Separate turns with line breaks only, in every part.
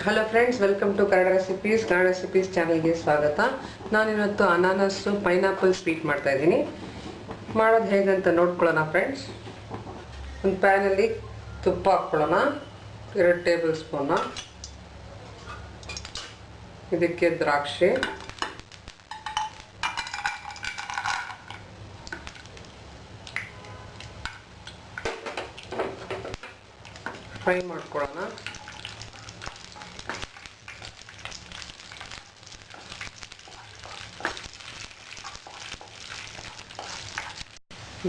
Hello friends, welcome to Kannada recipes. Kannada recipes ಚಾನಲ್ಗೆ ಸ್ವಾಗತ. ನಾನಿವತ್ತು ಅನಾನಸ್ಸು ಪೈನಾಪಲ್ ಸ್ವೀಟ್ ಮಾಡ್ತಾ ಇದ್ದೀನಿ. ಮಾಡೋದು ಹೇಗಂತ ನೋಡ್ಕೊಳ್ಳೋಣ ಫ್ರೆಂಡ್ಸ್. ಒಂದು ಪ್ಯಾನಲ್ಲಿ ತುಪ್ಪ ಹಾಕ್ಕೊಳ್ಳೋಣ, 2 ಟೇಬಲ್ ಸ್ಪೂನು. ಇದಕ್ಕೆ ದ್ರಾಕ್ಷಿ, ಫ್ರೈ ಮಾಡ್ಕೊಳ್ಳೋಣ.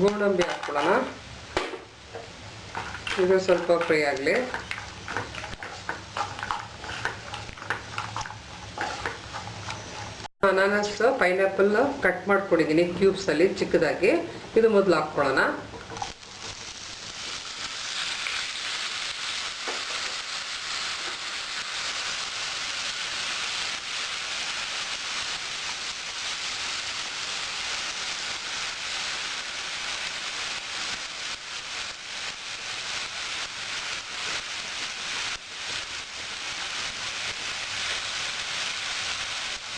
ಗೋಡಂಬಿ ಹಾಕ್ಕೊಳ್ಳೋಣ, ಇದು ಸ್ವಲ್ಪ ಫ್ರೈ ಆಗಲಿ. ಅನಾನಸ್ ಪೈನಾಪಲ್ ಕಟ್ ಮಾಡ್ಕೊಂಡಿದ್ದೀನಿ ಕ್ಯೂಬ್ಸಲ್ಲಿ ಚಿಕ್ಕದಾಗಿ. ಇದು ಮೊದಲು ಹಾಕ್ಕೊಳ್ಳೋಣ.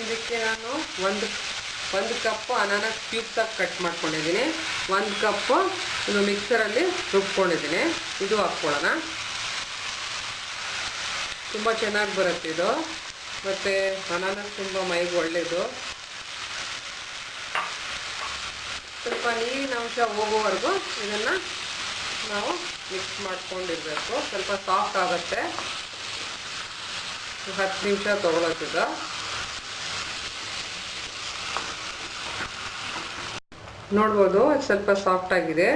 ಇದಕ್ಕೆ ನಾನು ಒಂದು ಕಪ್ಪು ಅನಾನಸ್ ಕ್ಯೂಬ್ಸಾಗಿ ಕಟ್ ಮಾಡ್ಕೊಂಡಿದ್ದೀನಿ. 1 ಕಪ್ಪು ಇದು ಮಿಕ್ಸರಲ್ಲಿ ರುಬ್ಕೊಂಡಿದ್ದೀನಿ. ಇದು ಹಾಕ್ಕೊಳ್ಳೋಣ. ತುಂಬ ಚೆನ್ನಾಗಿ ಬರುತ್ತೆ ಇದು, ಮತ್ತು ಅನಾನಸ್ ತುಂಬ ಮೈಗೆ ಒಳ್ಳೆಯದು. ಸ್ವಲ್ಪ ನೀರಿನ ಅಂಶ ಹೋಗೋವರೆಗೂ ಇದನ್ನು ನಾವು ಮಿಕ್ಸ್ ಮಾಡ್ಕೊಂಡಿರಬೇಕು. ಸ್ವಲ್ಪ ಸಾಫ್ಟ್ ಆಗುತ್ತೆ. 10 ನಿಮಿಷ ತೊಗೊಳತ್ತಿದ. ನೋಡ್ಬೋದು ಸ್ವಲ್ಪ ಸಾಫ್ಟ್ ಆಗಿದೆ.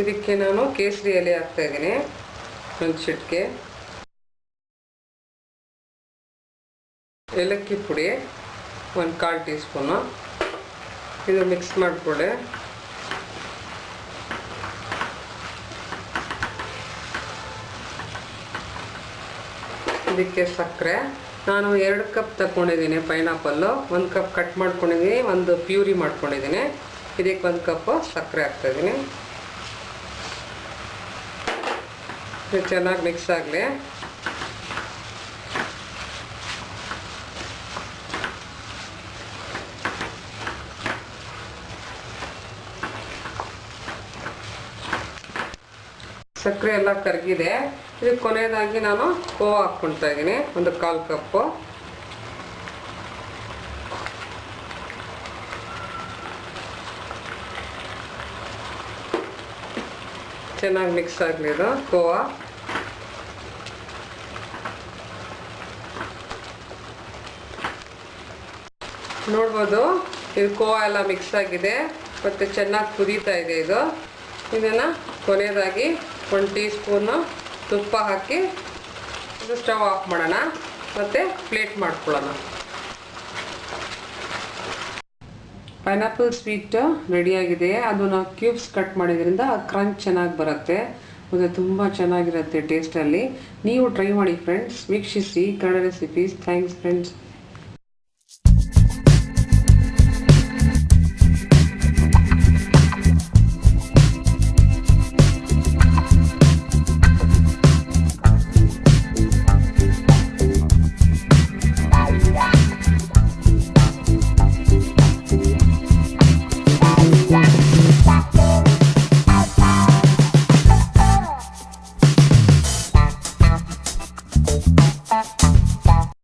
ಇದಕ್ಕೆ ನಾನು ಕೇಸರಿ ಎಲೆ ಹಾಕ್ತಾ ಇದ್ದೀನಿ, 1 ಚಿಟಿಕೆ. ಏಲಕ್ಕಿ ಪುಡಿ 1/4 ಟೀ ಸ್ಪೂನು. ಇದು ಮಿಕ್ಸ್ ಮಾಡಿಕೊಡಿ. ಇದಕ್ಕೆ ಸಕ್ಕರೆ ನಾನು 2 ಕಪ್ ತಗೊಂಡಿದ್ದೀನಿ. ಪೈನಾಪಲ್ಲು 1 ಕಪ್ ಕಟ್ ಮಾಡ್ಕೊಂಡಿದ್ದೀನಿ, 1 ಪ್ಯೂರಿ ಮಾಡ್ಕೊಂಡಿದ್ದೀನಿ. ಇದಕ್ಕೆ 1 ಕಪ್ ಸಕ್ಕರೆ ಹಾಕ್ತಾಯಿದ್ದೀನಿ. ಇದು ಚೆನ್ನಾಗಿ ಮಿಕ್ಸ್ ಆಗಲಿ. ಸಕ್ಕರೆ ಎಲ್ಲ ಕರಗಿದೆ. ಇದಕ್ಕೆ ಕೊನೆಯದಾಗಿ ನಾನು ಕೋವಾ ಹಾಕ್ಕೊಳ್ತಾ ಇದ್ದೀನಿ, 1/4 ಕಪ್ಪು. ಚೆನ್ನಾಗಿ ಮಿಕ್ಸ್ ಆಗಲಿ ಇದು ಕೋವಾ. ನೋಡ್ಬೋದು ಇದು ಕೋವಾ ಎಲ್ಲ ಮಿಕ್ಸ್ ಆಗಿದೆ ಮತ್ತು ಚೆನ್ನಾಗಿ ಕುದೀತಾ ಇದೆ ಇದು. ಇದನ್ನು ಕೊನೆಯದಾಗಿ 1 ಟೀ ಸ್ಪೂನು ತುಪ್ಪ ಹಾಕಿ ಇದು ಸ್ಟವ್ ಆಫ್ ಮಾಡೋಣ ಮತ್ತು ಪ್ಲೇಟ್ ಮಾಡ್ಕೊಳ್ಳೋಣ. ಪೈನಾಪಲ್ ಸ್ವೀಟ್ ರೆಡಿಯಾಗಿದೆ. ಅದು ನಾವು ಕ್ಯೂಬ್ಸ್ ಕಟ್ ಮಾಡಿದ್ರಿಂದ ಕ್ರಂಚ್ ಚೆನ್ನಾಗಿ ಬರುತ್ತೆ ಮತ್ತು ತುಂಬ ಚೆನ್ನಾಗಿರುತ್ತೆ ಟೇಸ್ಟಲ್ಲಿ. ನೀವು ಟ್ರೈ ಮಾಡಿ ಫ್ರೆಂಡ್ಸ್, ವೀಕ್ಷಿಸಿ ಕನ್ನಡ ರೆಸಿಪೀಸ್. Thanks friends.